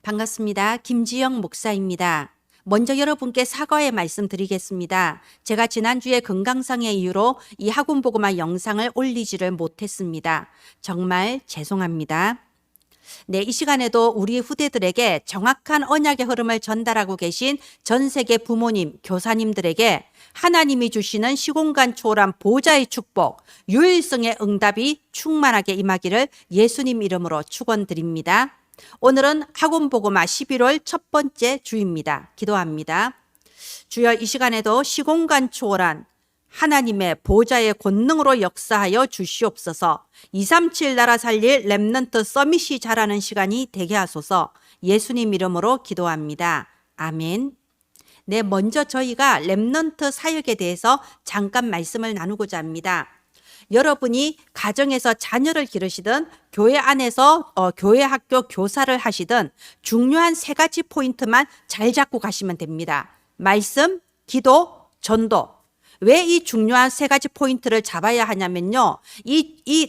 반갑습니다. 김지영 목사입니다. 먼저 여러분께 사과의 말씀 드리겠습니다. 제가 지난주에 건강상의 이유로 이 학원보고마 영상을 올리지를 못했습니다. 정말 죄송합니다. 네, 이 시간에도 우리 후대들에게 정확한 언약의 흐름을 전달하고 계신 전 세계 부모님, 교사님들에게 하나님이 주시는 시공간 초월한 보좌의 축복, 유일성의 응답이 충만하게 임하기를 예수님 이름으로 축원드립니다. 오늘은 학원보고마 11월 첫 번째 주입니다. 기도합니다. 주여, 이 시간에도 시공간 초월한 하나님의 보좌의 권능으로 역사하여 주시옵소서. 237 나라 살릴 렘넌트 서밋이 자라는 시간이 되게 하소서. 예수님 이름으로 기도합니다. 아멘. 네, 먼저 저희가 렘넌트 사역에 대해서 잠깐 말씀을 나누고자 합니다. 여러분이 가정에서 자녀를 기르시든 교회 안에서 교회 학교 교사를 하시든 중요한 세 가지 포인트만 잘 잡고 가시면 됩니다. 말씀, 기도, 전도. 왜 이 중요한 세 가지 포인트를 잡아야 하냐면요.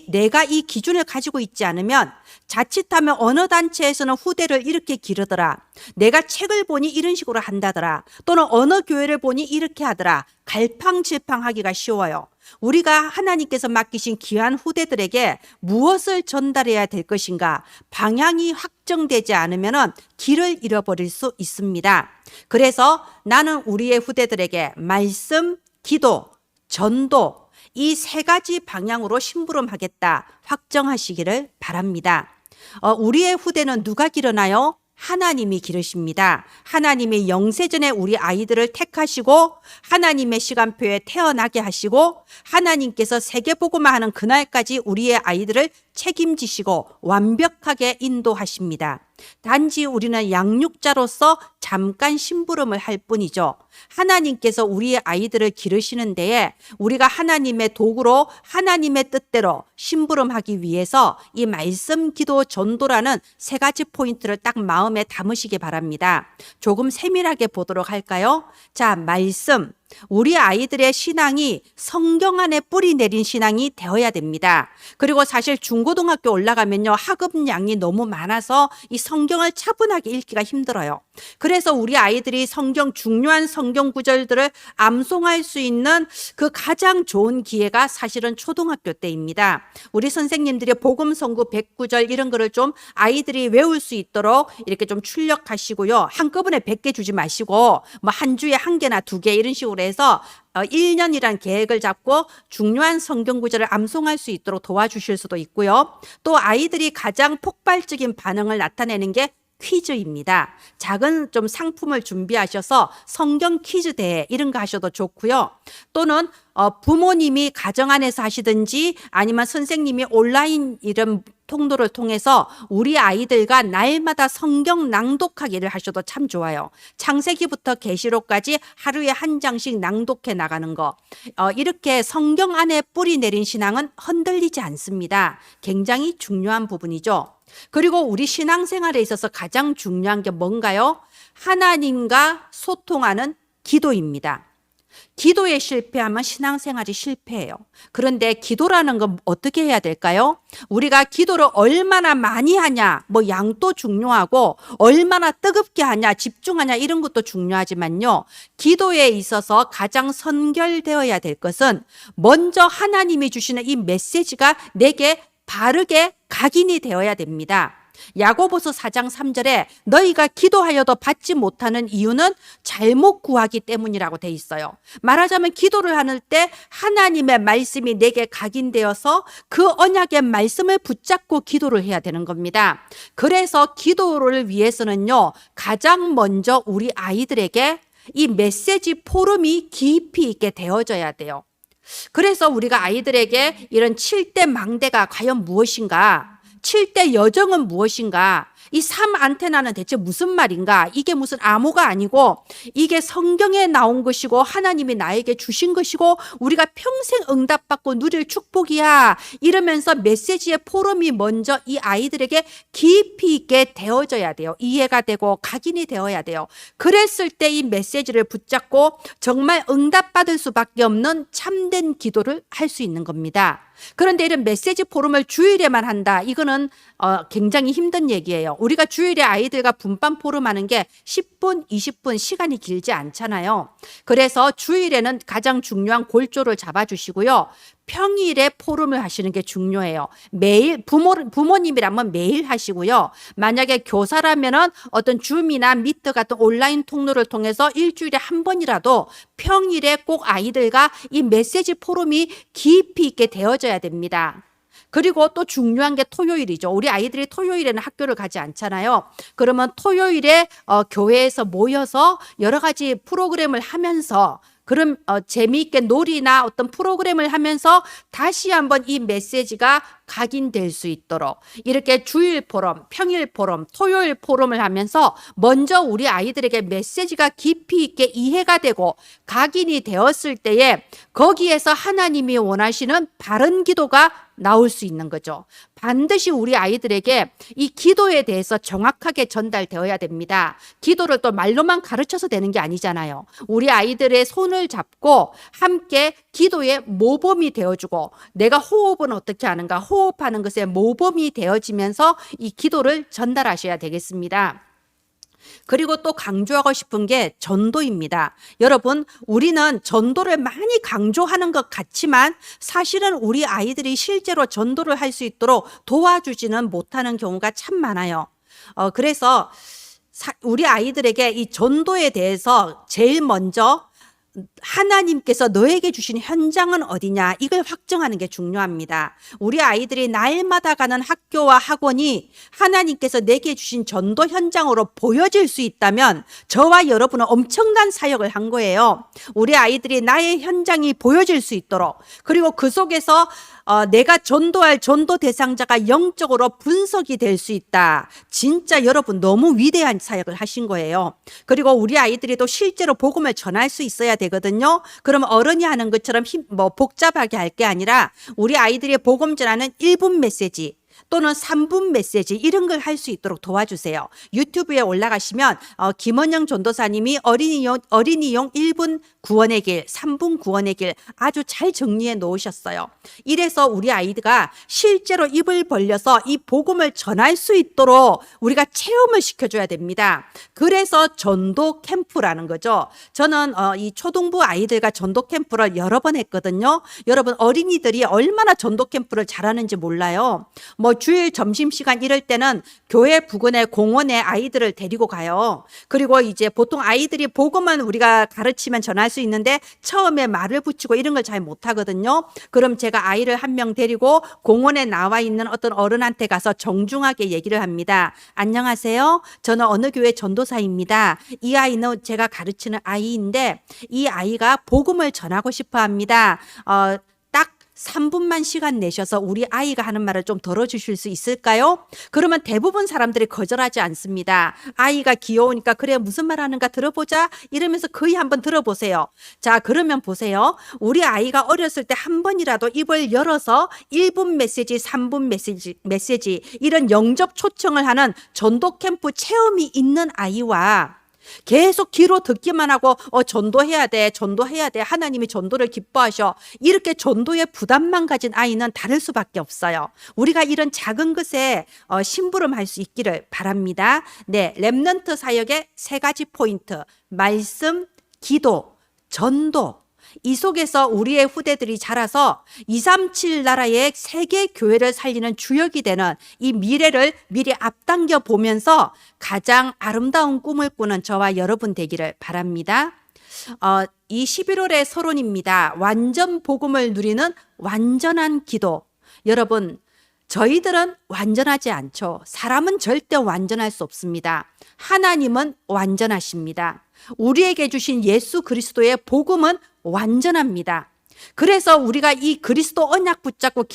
내가 이 기준을 가지고 있지 않으면 자칫하면 어느 단체에서는 후대를 이렇게 기르더라. 내가 책을 보니 이런 식으로 한다더라. 또는 어느 교회를 보니 이렇게 하더라. 갈팡질팡하기가 쉬워요. 우리가 하나님께서 맡기신 귀한 후대들에게 무엇을 전달해야 될 것인가? 방향이 확정되지 않으면 길을 잃어버릴 수 있습니다. 그래서 나는 우리의 후대들에게 말씀, 기도, 전도 이 세 가지 방향으로 심부름하겠다 확정하시기를 바랍니다. 우리의 후대는 누가 기르나요? 하나님이 기르십니다. 하나님이 영세전에 우리 아이들을 택하시고 하나님의 시간표에 태어나게 하시고 하나님께서 세계복음화 하는 그날까지 우리의 아이들을 책임지시고 완벽하게 인도하십니다. 단지 우리는 양육자로서 잠깐 심부름을 할 뿐이죠. 하나님께서 우리의 아이들을 기르시는 데에 우리가 하나님의 도구로 하나님의 뜻대로 심부름하기 위해서 이 말씀, 기도, 전도라는 세 가지 포인트를 딱 마음에 담으시기 바랍니다. 조금 세밀하게 보도록 할까요? 자, 말씀. 우리 아이들의 신앙이 성경 안에 뿌리 내린 신앙이 되어야 됩니다. 그리고 사실 중고등학교 올라가면요, 학업량이 너무 많아서 이 성경을 차분하게 읽기가 힘들어요. 그래서 우리 아이들이 중요한 성경 구절들을 암송할 수 있는 그 가장 좋은 기회가 사실은 초등학교 때입니다. 우리 선생님들이 복음성구 109절 이런 거를 좀 아이들이 외울 수 있도록 이렇게 좀 출력하시고요. 한꺼번에 100개 주지 마시고 뭐 한 주에 1개나 2개 이런 식으로 해서 1년이란 계획을 잡고 중요한 성경 구절을 암송할 수 있도록 도와주실 수도 있고요. 또 아이들이 가장 폭발적인 반응을 나타내는 게 퀴즈입니다. 작은 좀 상품을 준비하셔서 성경 퀴즈 대회 이런 거 하셔도 좋고요. 또는 부모님이 가정 안에서 하시든지 아니면 선생님이 온라인 이런 통로를 통해서 우리 아이들과 날마다 성경 낭독하기를 하셔도 참 좋아요. 창세기부터 계시록까지 하루에 한 장씩 낭독해 나가는 거. 이렇게 성경 안에 뿌리 내린 신앙은 흔들리지 않습니다. 굉장히 중요한 부분이죠. 그리고 우리 신앙생활에 있어서 가장 중요한 게 뭔가요? 하나님과 소통하는 기도입니다. 기도에 실패하면 신앙생활이 실패해요. 그런데 기도라는 건 어떻게 해야 될까요? 우리가 기도를 얼마나 많이 하냐, 뭐 양도 중요하고 얼마나 뜨겁게 하냐, 집중하냐 이런 것도 중요하지만요. 기도에 있어서 가장 선결되어야 될 것은 먼저 하나님이 주시는 이 메시지가 내게 바르게 각인이 되어야 됩니다. 야고보서 4장 3절에 너희가 기도하여도 받지 못하는 이유는 잘못 구하기 때문이라고 돼 있어요. 말하자면 기도를 하는 때 하나님의 말씀이 내게 각인되어서 그 언약의 말씀을 붙잡고 기도를 해야 되는 겁니다. 그래서 기도를 위해서는요, 가장 먼저 우리 아이들에게 이 메시지 포럼이 깊이 있게 되어져야 돼요. 그래서 우리가 아이들에게 이런 7대 망대가 과연 무엇인가? 7대 여정은 무엇인가? 이 3 안테나는 대체 무슨 말인가? 이게 무슨 암호가 아니고 이게 성경에 나온 것이고 하나님이 나에게 주신 것이고 우리가 평생 응답받고 누릴 축복이야. 이러면서 메시지의 포럼이 먼저 이 아이들에게 깊이 있게 되어져야 돼요. 이해가 되고 각인이 되어야 돼요. 그랬을 때 이 메시지를 붙잡고 정말 응답받을 수밖에 없는 참된 기도를 할 수 있는 겁니다. 그런데 이런 메시지 포럼을 주일에만 한다. 이거는 굉장히 힘든 얘기예요. 중요해요. 우리가 주일에 아이들과 분반 포럼하는 게 10분, 20분 시간이 길지 않잖아요. 그래서 주일에는 가장 중요한 골조를 잡아주시고요. 평일에 포럼을 하시는 게 중요해요. 매일 부모님이라면 매일 하시고요. 만약에 교사라면은 어떤 줌이나 미트 같은 온라인 통로를 통해서 일주일에 한 번이라도 평일에 꼭 아이들과 이 메시지 포럼이 깊이 있게 되어져야 됩니다. 그리고 또 중요한 게 토요일이죠. 우리 아이들이 토요일에는 학교를 가지 않잖아요. 그러면 토요일에 교회에서 모여서 여러 가지 프로그램을 하면서 그럼 재미있게 놀이나 어떤 프로그램을 하면서 다시 한번 이 메시지가 각인될 수 있도록 이렇게 주일 포럼, 평일 포럼, 토요일 포럼을 하면서 먼저 우리 아이들에게 메시지가 깊이 있게 이해가 되고 각인이 되었을 때에 거기에서 하나님이 원하시는 바른 기도가 나올 수 있는 거죠. 반드시 우리 아이들에게 이 기도에 대해서 정확하게 전달되어야 됩니다. 기도를 또 말로만 가르쳐서 되는 게 아니잖아요. 우리 아이들의 손을 잡고 함께 기도의 모범이 되어주고 내가 호흡은 어떻게 하는가 호흡하는 것에 모범이 되어지면서 이 기도를 전달하셔야 되겠습니다. 그리고 또 강조하고 싶은 게 전도입니다. 여러분, 우리는 전도를 많이 강조하는 것 같지만 사실은 우리 아이들이 실제로 전도를 할 수 있도록 도와주지는 못하는 경우가 참 많아요. 그래서 우리 아이들에게 이 전도에 대해서 제일 먼저 하나님께서 너에게 주신 현장은 어디냐 이걸 확정하는 게 중요합니다. 우리 아이들이 날마다 가는 학교와 학원이 하나님께서 내게 주신 전도 현장으로 보여질 수 있다면 저와 여러분은 엄청난 사역을 한 거예요. 우리 아이들이 나의 현장이 보여질 수 있도록 그리고 그 속에서 내가 전도할 전도 대상자가 영적으로 분석이 될 수 있다. 진짜 여러분 너무 위대한 사역을 하신 거예요. 그리고 우리 아이들이 또 실제로 복음을 전할 수 있어야 되거든요. 그럼 어른이 하는 것처럼 복잡하게 할 게 아니라 우리 아이들이 복음 전하는 1분 메시지 또는 3분 메시지 이런 걸 할 수 있도록 도와주세요. 유튜브에 올라가시면 김원영 전도사님이 어린이용 1분 구원의 길, 3분 구원의 길 아주 잘 정리해 놓으셨어요. 이래서 우리 아이가 실제로 입을 벌려서 이 복음을 전할 수 있도록 우리가 체험을 시켜줘야 됩니다. 그래서 전도 캠프라는 거죠. 저는 이 초등부 아이들과 전도 캠프를 여러 번 했거든요. 여러분 어린이들이 얼마나 전도 캠프를 잘하는지 몰라요. 주일 점심시간 이럴 때는 교회 부근의 공원에 아이들을 데리고 가요. 그리고 이제 보통 아이들이 복음만 우리가 가르치면 전할 수 있는데 처음에 말을 붙이고 이런 걸 잘 못하거든요. 그럼 제가 아이를 한 명 데리고 공원에 나와 있는 어떤 어른한테 가서 정중하게 얘기를 합니다. 안녕하세요. 저는 어느 교회 전도사입니다. 이 아이는 제가 가르치는 아이인데 이 아이가 복음을 전하고 싶어 합니다. 3분만 시간 내셔서 우리 아이가 하는 말을 좀 들어주실 수 있을까요? 그러면 대부분 사람들이 거절하지 않습니다. 아이가 귀여우니까 그래 무슨 말 하는가 들어보자 이러면서 거의 한번 들어보세요. 자 그러면 보세요. 우리 아이가 어렸을 때 한 번이라도 입을 열어서 1분 메시지 3분 메시지 이런 영접 초청을 하는 전도 캠프 체험이 있는 아이와 계속 귀로 듣기만 하고 전도해야 돼 하나님이 전도를 기뻐하셔 이렇게 전도의 부담만 가진 아이는 다를 수밖에 없어요. 우리가 이런 작은 것에 심부름할 수 있기를 바랍니다. 네, 렘넌트 사역의 3가지 포인트 말씀, 기도, 전도 이 속에서 우리의 후대들이 자라서 237 나라의 세계 교회를 살리는 주역이 되는 이 미래를 미리 앞당겨 보면서 가장 아름다운 꿈을 꾸는 저와 여러분 되기를 바랍니다. 이 11월의 서론입니다. 완전 복음을 누리는 완전한 기도. 여러분 저희들은 완전하지 않죠. 사람은 절대 완전할 수 없습니다. 하나님은 완전하십니다. 우리에게 주신 예수 그리스도의 복음은 완전합니다. 그래서 우리가 이 그리스도 언약 붙잡고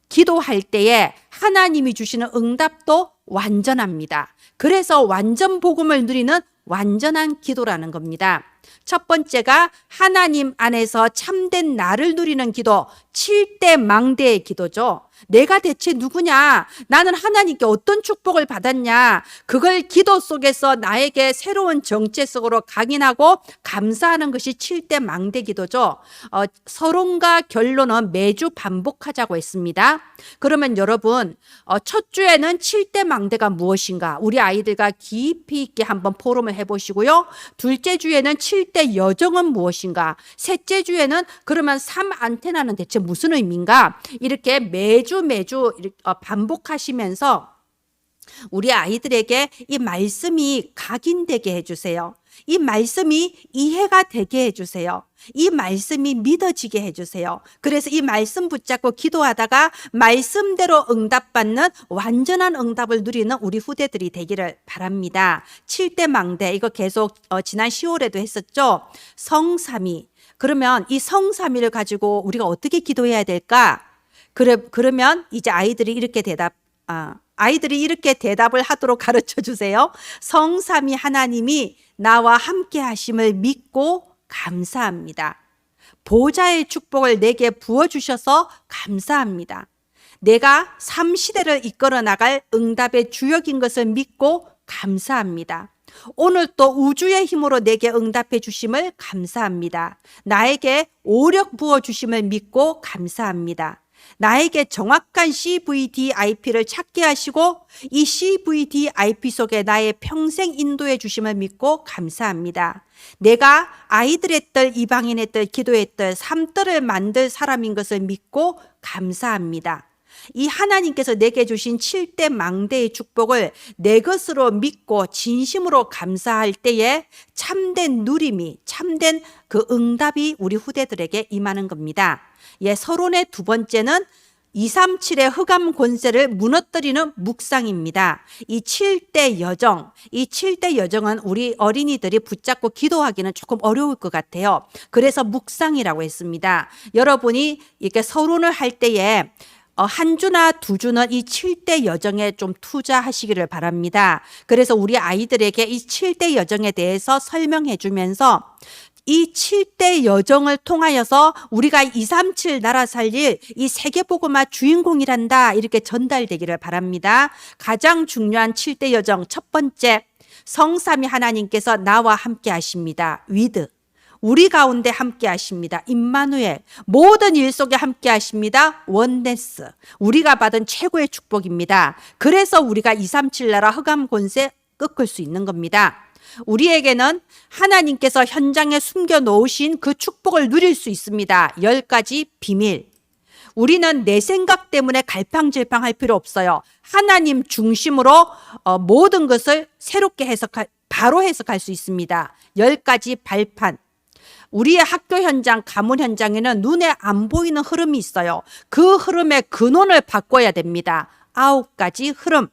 기도할 때에 하나님이 주시는 응답도 완전합니다. 그래서 완전 복음을 누리는 완전한 기도라는 겁니다. 첫 번째가 하나님 안에서 참된 나를 누리는 기도, 7대 망대의 기도죠. 내가 대체 누구냐? 나는 하나님께 어떤 축복을 받았냐? 그걸 기도 속에서 나에게 새로운 정체성으로 각인하고 감사하는 것이 7대 망대 기도죠. 서론과 결론은 매주 반복하자고 했습니다. 그러면 여러분, 첫 주에는 7대 망대가 무엇인가? 우리 아이들과 깊이 있게 한번 포럼을 해보시고요. 둘째 주에는 7대 여정은 무엇인가? 셋째 주에는 그러면 3 안테나는 대체 무슨 의미인가? 이렇게 매주 반복하시면서 우리 아이들에게 이 말씀이 각인되게 해주세요. 이 말씀이 이해가 되게 해주세요. 이 말씀이 믿어지게 해주세요. 그래서 이 말씀 붙잡고 기도하다가 말씀대로 응답받는 완전한 응답을 누리는 우리 후대들이 되기를 바랍니다. 7대 망대, 이거 계속 지난 10월에도 했었죠. 성삼위. 그러면 이 성삼위를 가지고 우리가 어떻게 기도해야 될까? 그러면 이제 아이들이 이렇게 대답을 하도록 가르쳐 주세요. 성삼위 하나님이 나와 함께 하심을 믿고 감사합니다. 보좌의 축복을 내게 부어주셔서 감사합니다. 내가 3시대를 이끌어 나갈 응답의 주역인 것을 믿고 감사합니다. 오늘 또 우주의 힘으로 내게 응답해 주심을 감사합니다. 나에게 오력 부어주심을 믿고 감사합니다. 나에게 정확한 CVDIP를 찾게 하시고 이 CVDIP 속에 나의 평생 인도해 주심을 믿고 감사합니다. 내가 아이들의 뜰, 이방인의 뜰, 기도의 뜰, 삶뜰을 만들 사람인 것을 믿고 감사합니다. 이 하나님께서 내게 주신 7대 망대의 축복을 내 것으로 믿고 진심으로 감사할 때에 참된 누림이, 참된 그 응답이 우리 후대들에게 임하는 겁니다. 서론의 두 번째는 237의 흑암 권세를 무너뜨리는 묵상입니다. 이 7대 여정은 우리 어린이들이 붙잡고 기도하기는 조금 어려울 것 같아요. 그래서 묵상이라고 했습니다. 여러분이 이렇게 서론을 할 때에 한 주나 두 주는 이 7대 여정에 좀 투자하시기를 바랍니다. 그래서 우리 아이들에게 이 7대 여정에 대해서 설명해 주면서 이 7대 여정을 통하여서 우리가 237 나라 살릴 이 세계복음화 주인공이란다, 이렇게 전달되기를 바랍니다. 가장 중요한 7대 여정, 첫 번째, 성삼위 하나님께서 나와 함께 하십니다. 위드, 우리 가운데 함께 하십니다. 임마누엘, 모든 일 속에 함께 하십니다. 원네스, 우리가 받은 최고의 축복입니다. 그래서 우리가 237 나라 흑암 권세 꺾을 수 있는 겁니다. 우리에게는 하나님께서 현장에 숨겨 놓으신 그 축복을 누릴 수 있습니다. 10가지 비밀. 우리는 내 생각 때문에 갈팡질팡할 필요 없어요. 하나님 중심으로 모든 것을 새롭게 바로 해석할 수 있습니다. 10가지 발판. 우리의 학교 현장, 가문 현장에는 눈에 안 보이는 흐름이 있어요. 그 흐름의 근원을 바꿔야 됩니다. 9가지 흐름.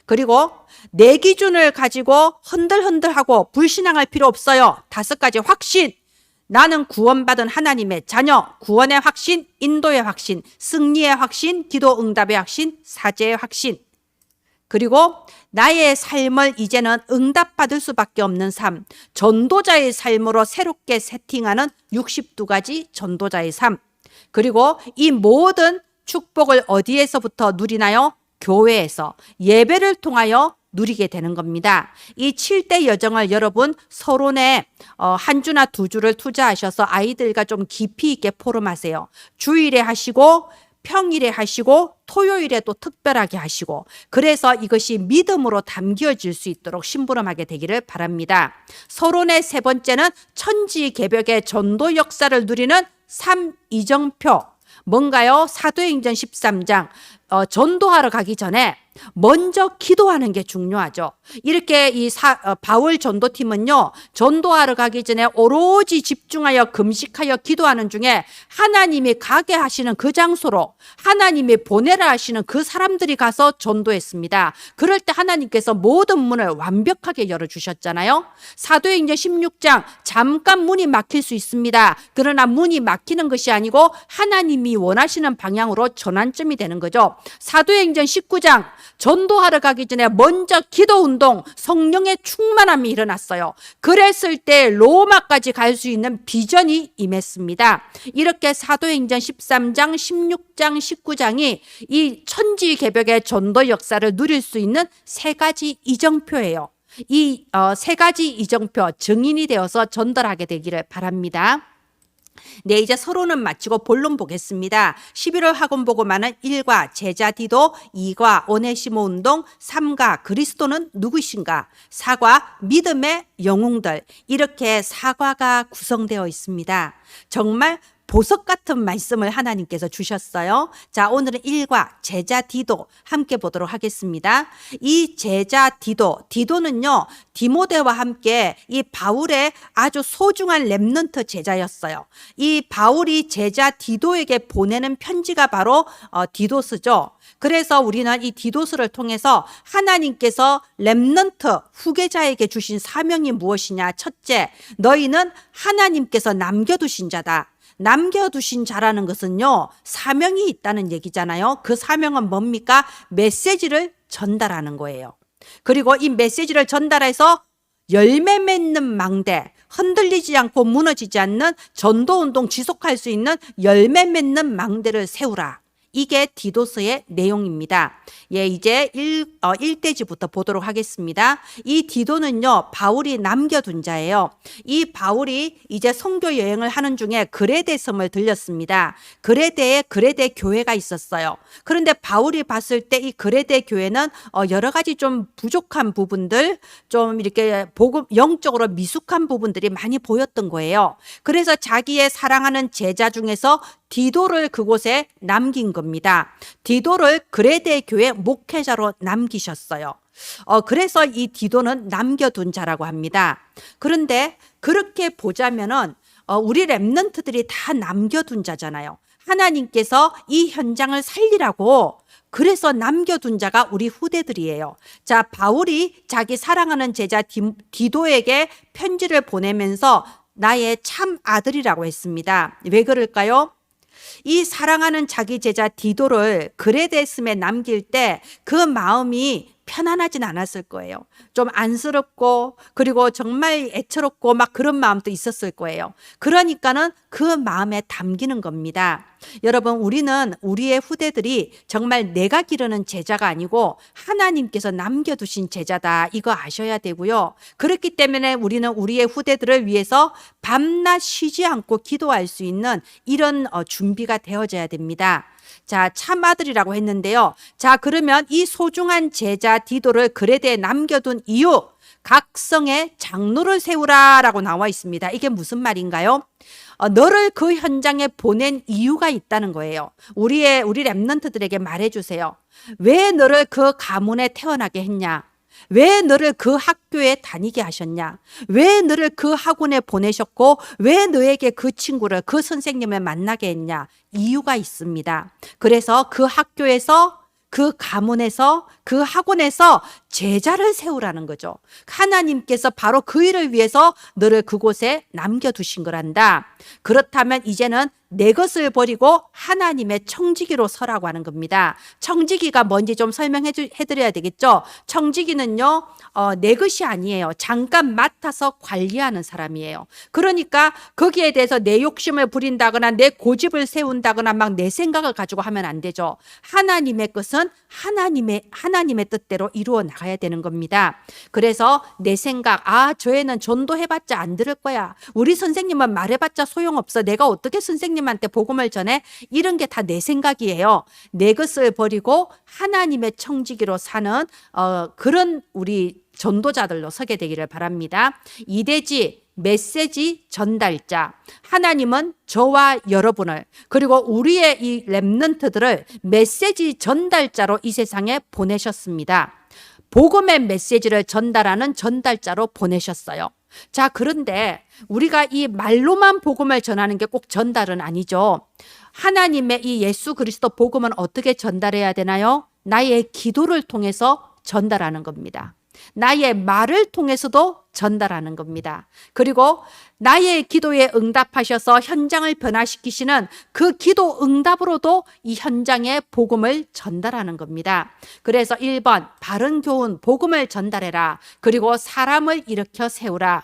그리고 내 기준을 가지고 흔들흔들하고 불신앙할 필요 없어요. 5가지 확신. 나는 구원받은 하나님의 자녀. 구원의 확신, 인도의 확신, 승리의 확신, 기도 응답의 확신, 사죄의 확신. 그리고 나의 삶을 이제는 응답받을 수밖에 없는 삶, 전도자의 삶으로 새롭게 세팅하는 62가지 전도자의 삶. 그리고 이 모든 축복을 어디에서부터 누리나요? 교회에서, 예배를 통하여 누리게 되는 겁니다. 이 7대 여정을 여러분 서론에 한 주나 두 주를 투자하셔서 아이들과 좀 깊이 있게 포럼하세요. 주일에 하시고 평일에 하시고 토요일에 또 특별하게 하시고, 그래서 이것이 믿음으로 담겨질 수 있도록 심부름하게 되기를 바랍니다. 서론의 세 번째는 천지개벽의 전도 역사를 누리는 3이정표. 뭔가요? 사도행전 13장. 전도하러 가기 전에 먼저 기도하는 게 중요하죠. 이렇게 바울 전도팀은요, 전도하러 가기 전에 오로지 집중하여 금식하여 기도하는 중에 하나님이 가게 하시는 그 장소로, 하나님이 보내라 하시는 그 사람들이 가서 전도했습니다. 그럴 때 하나님께서 모든 문을 완벽하게 열어주셨잖아요. 사도행전 16장, 잠깐 문이 막힐 수 있습니다. 그러나 문이 막히는 것이 아니고 하나님이 원하시는 방향으로 전환점이 되는 거죠. 사도행전 19장, 전도하러 가기 전에 먼저 기도 운동, 성령의 충만함이 일어났어요. 그랬을 때 로마까지 갈 수 있는 비전이 임했습니다. 이렇게 사도행전 13장, 16장, 19장이 이 천지개벽의 전도 역사를 누릴 수 있는 세 가지 이정표예요. 이 세 가지 이정표 증인이 되어서 전달하게 되기를 바랍니다. 네, 이제 서론은 마치고 본론 보겠습니다. 11월 학원보고만은 1과 제자 디도, 2과 오네시모 운동, 3과 그리스도는 누구신가, 4과 믿음의 영웅들, 이렇게 4과가 구성되어 있습니다. 정말 보석 같은 말씀을 하나님께서 주셨어요. 자, 오늘은 1과 제자 디도 함께 보도록 하겠습니다. 이 제자 디도는요, 디모데와 함께 이 바울의 아주 소중한 렘넌트 제자였어요. 이 바울이 제자 디도에게 보내는 편지가 바로 디도스죠. 그래서 우리는 이 디도스를 통해서 하나님께서 렘넌트 후계자에게 주신 사명이 무엇이냐? 첫째, 너희는 하나님께서 남겨두신 자다. 남겨두신 자라는 것은요, 사명이 있다는 얘기잖아요. 그 사명은 뭡니까? 메시지를 전달하는 거예요. 그리고 이 메시지를 전달해서 열매 맺는 망대, 흔들리지 않고 무너지지 않는 전도운동 지속할 수 있는 열매 맺는 망대를 세우라. 이게 디도스의 내용입니다. 예, 이제 1대지부터 보도록 하겠습니다. 이 디도는요, 바울이 남겨둔 자예요. 이 바울이 이제 선교 여행을 하는 중에 그레데 섬을 들렸습니다. 그레데에 그레데 교회가 있었어요. 그런데 바울이 봤을 때 이 그레데 교회는 여러 가지 좀 부족한 부분들, 좀 이렇게 영적으로 미숙한 부분들이 많이 보였던 거예요. 그래서 자기의 사랑하는 제자 중에서 디도를 그곳에 남긴 겁니다. 디도를 그레데 교회 목회자로 남기셨어요. 그래서 이 디도는 남겨둔 자라고 합니다. 그런데 그렇게 보자면은 우리 렘넌트들이 다 남겨둔 자잖아요. 하나님께서 이 현장을 살리라고 그래서 남겨둔 자가 우리 후대들이에요. 자, 바울이 자기 사랑하는 제자 디도에게 편지를 보내면서 나의 참 아들이라고 했습니다. 왜 그럴까요? 이 사랑하는 자기 제자 디도를 그레데 섬에 남길 때 그 마음이 편안하진 않았을 거예요. 좀 안쓰럽고 그리고 정말 애처롭고 막 그런 마음도 있었을 거예요. 그러니까는 그 마음에 담기는 겁니다. 여러분, 우리는 우리의 후대들이 정말 내가 기르는 제자가 아니고 하나님께서 남겨두신 제자다. 이거 아셔야 되고요. 그렇기 때문에 우리는 우리의 후대들을 위해서 밤낮 쉬지 않고 기도할 수 있는 이런 준비가 되어져야 됩니다. 자, 참아들이라고 했는데요. 자, 그러면 이 소중한 제자 디도를 그레데에 남겨둔 이유, 각성의 장로를 세우라 라고 나와 있습니다. 이게 무슨 말인가요? 너를 그 현장에 보낸 이유가 있다는 거예요. 우리 렘넌트들에게 말해주세요. 왜 너를 그 가문에 태어나게 했냐? 왜 너를 그 학교에 다니게 하셨냐? 왜 너를 그 학원에 보내셨고 왜 너에게 그 친구를 그 선생님을 만나게 했냐? 이유가 있습니다. 그래서 그 학교에서 그 가문에서 그 학원에서 제자를 세우라는 거죠. 하나님께서 바로 그 일을 위해서 너를 그곳에 남겨두신 거란다. 그렇다면 이제는 내 것을 버리고 하나님의 청지기로 서라고 하는 겁니다. 청지기가 뭔지 좀 설명해 드려야 되겠죠. 청지기는요, 내 것이 아니에요. 잠깐 맡아서 관리하는 사람이에요. 그러니까 거기에 대해서 내 욕심을 부린다거나 내 고집을 세운다거나 막 내 생각을 가지고 하면 안 되죠. 하나님의 것은 하나님의 뜻대로 이루어 나가야 되는 겁니다. 그래서 내 생각, 저 애는 전도해봤자 안 들을 거야. 우리 선생님은 말해봤자 소용없어. 내가 어떻게 선생님한테 복음을 전해? 이런 게 다 내 생각이에요. 내 것을 버리고 하나님의 청지기로 사는 그런 우리 전도자들로 서게 되기를 바랍니다. 이대지 메시지 전달자. 하나님은 저와 여러분을 그리고 우리의 이 렘넌트들을 메시지 전달자로 이 세상에 보내셨습니다. 복음의 메시지를 전달하는 전달자로 보내셨어요. 자, 그런데 우리가 이 말로만 복음을 전하는 게 꼭 전달은 아니죠. 하나님의 이 예수 그리스도 복음은 어떻게 전달해야 되나요? 나의 기도를 통해서 전달하는 겁니다. 나의 말을 통해서도 전달하는 겁니다. 그리고 나의 기도에 응답하셔서 현장을 변화시키시는 그 기도 응답으로도 이 현장에 복음을 전달하는 겁니다. 그래서 1번 바른 교훈, 복음을 전달해라. 그리고 사람을 일으켜 세우라.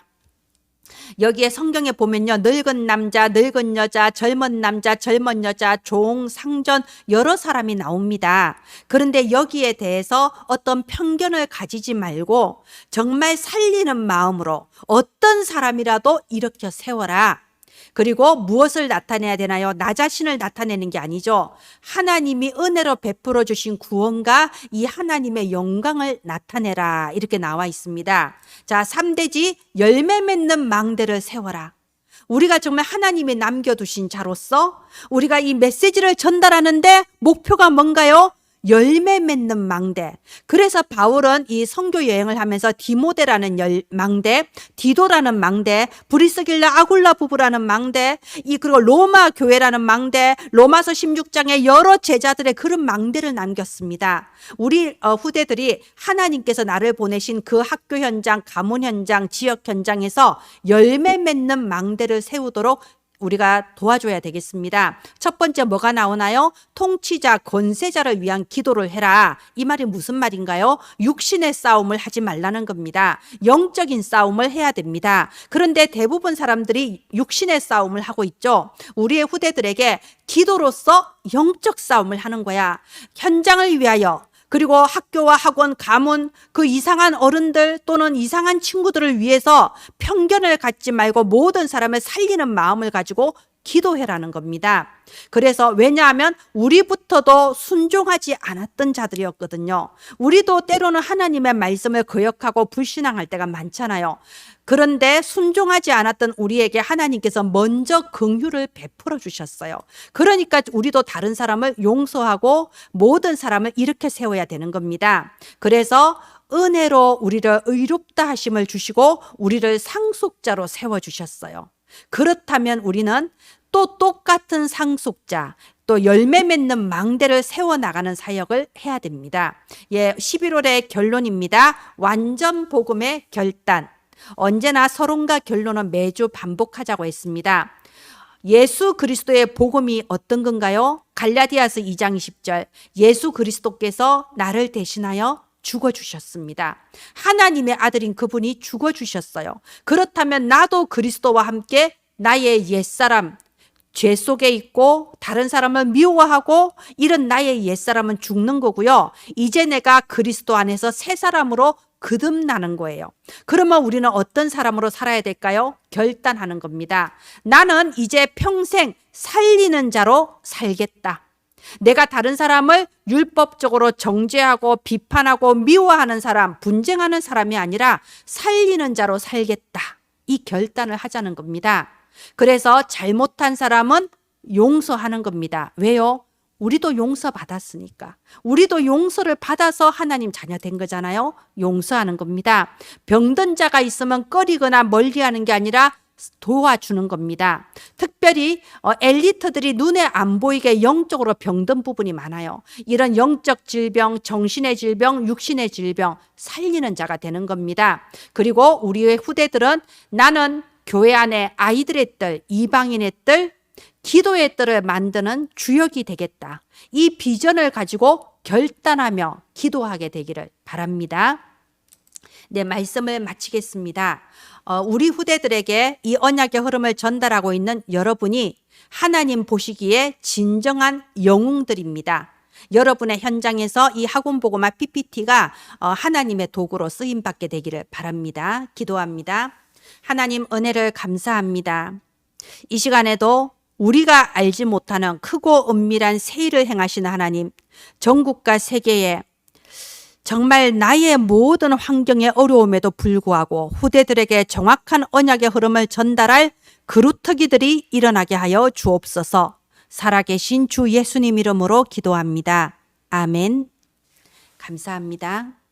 여기에 성경에 보면요, 늙은 남자, 늙은 여자, 젊은 남자, 젊은 여자, 종, 상전 여러 사람이 나옵니다. 그런데 여기에 대해서 어떤 편견을 가지지 말고 정말 살리는 마음으로 어떤 사람이라도 일으켜 세워라. 그리고 무엇을 나타내야 되나요? 나 자신을 나타내는 게 아니죠. 하나님이 은혜로 베풀어 주신 구원과 이 하나님의 영광을 나타내라. 이렇게 나와 있습니다. 자, 3대지 열매 맺는 망대를 세워라. 우리가 정말 하나님이 남겨두신 자로서 우리가 이 메시지를 전달하는데 목표가 뭔가요? 열매 맺는 망대. 그래서 바울은 이 선교 여행을 하면서 디모데라는 망대, 디도라는 망대, 브리스길라 아굴라 부부라는 망대, 그리고 로마 교회라는 망대, 로마서 16장에 여러 제자들의 그런 망대를 남겼습니다. 우리 후대들이 하나님께서 나를 보내신 그 학교 현장, 가문 현장, 지역 현장에서 열매 맺는 망대를 세우도록 우리가 도와줘야 되겠습니다. 첫 번째 뭐가 나오나요? 통치자, 권세자를 위한 기도를 해라. 이 말이 무슨 말인가요? 육신의 싸움을 하지 말라는 겁니다. 영적인 싸움을 해야 됩니다. 그런데 대부분 사람들이 육신의 싸움을 하고 있죠. 우리의 후대들에게 기도로서 영적 싸움을 하는 거야. 현장을 위하여, 그리고 학교와 학원, 가문, 그 이상한 어른들 또는 이상한 친구들을 위해서 편견을 갖지 말고 모든 사람을 살리는 마음을 가지고 기도해라는 겁니다. 그래서 왜냐하면 우리부터도 순종하지 않았던 자들이었거든요. 우리도 때로는 하나님의 말씀을 거역하고 불신앙할 때가 많잖아요. 그런데 순종하지 않았던 우리에게 하나님께서 먼저 긍휼을 베풀어 주셨어요. 그러니까 우리도 다른 사람을 용서하고 모든 사람을 이렇게 세워야 되는 겁니다. 그래서 은혜로 우리를 의롭다 하심을 주시고 우리를 상속자로 세워주셨어요. 그렇다면 우리는 또 똑같은 상속자, 또 열매 맺는 망대를 세워나가는 사역을 해야 됩니다. 11월의 결론입니다. 완전 복음의 결단. 언제나 서론과 결론은 매주 반복하자고 했습니다. 예수 그리스도의 복음이 어떤 건가요? 갈라디아서 2장 20절. 예수 그리스도께서 나를 대신하여 죽어주셨습니다. 하나님의 아들인 그분이 죽어주셨어요. 그렇다면 나도 그리스도와 함께 나의 옛사람, 죄 속에 있고 다른 사람을 미워하고 이런 나의 옛사람은 죽는 거고요. 이제 내가 그리스도 안에서 새 사람으로 거듭나는 거예요. 그러면 우리는 어떤 사람으로 살아야 될까요? 결단하는 겁니다. 나는 이제 평생 살리는 자로 살겠다. 내가 다른 사람을 율법적으로 정죄하고 비판하고 미워하는 사람, 분쟁하는 사람이 아니라 살리는 자로 살겠다. 이 결단을 하자는 겁니다. 그래서 잘못한 사람은 용서하는 겁니다. 왜요? 우리도 용서받았으니까. 우리도 용서를 받아서 하나님 자녀 된 거잖아요. 용서하는 겁니다. 병든 자가 있으면 꺼리거나 멀리하는 게 아니라 도와주는 겁니다. 특별히 엘리트들이 눈에 안 보이게 영적으로 병든 부분이 많아요. 이런 영적 질병, 정신의 질병, 육신의 질병 살리는 자가 되는 겁니다. 그리고 우리의 후대들은 나는 교회 안에 아이들의 뜰, 이방인의 뜰, 기도의 뜰을 만드는 주역이 되겠다. 이 비전을 가지고 결단하며 기도하게 되기를 바랍니다. 네, 말씀을 마치겠습니다. 우리 후대들에게 이 언약의 흐름을 전달하고 있는 여러분이 하나님 보시기에 진정한 영웅들입니다. 여러분의 현장에서 이 학원보고마 PPT가 하나님의 도구로 쓰임받게 되기를 바랍니다. 기도합니다. 하나님 은혜를 감사합니다. 이 시간에도 우리가 알지 못하는 크고 은밀한 새 일을 행하시는 하나님, 전국과 세계에 정말 나의 모든 환경의 어려움에도 불구하고 후대들에게 정확한 언약의 흐름을 전달할 그루터기들이 일어나게 하여 주옵소서. 살아계신 주 예수님 이름으로 기도합니다. 아멘. 감사합니다.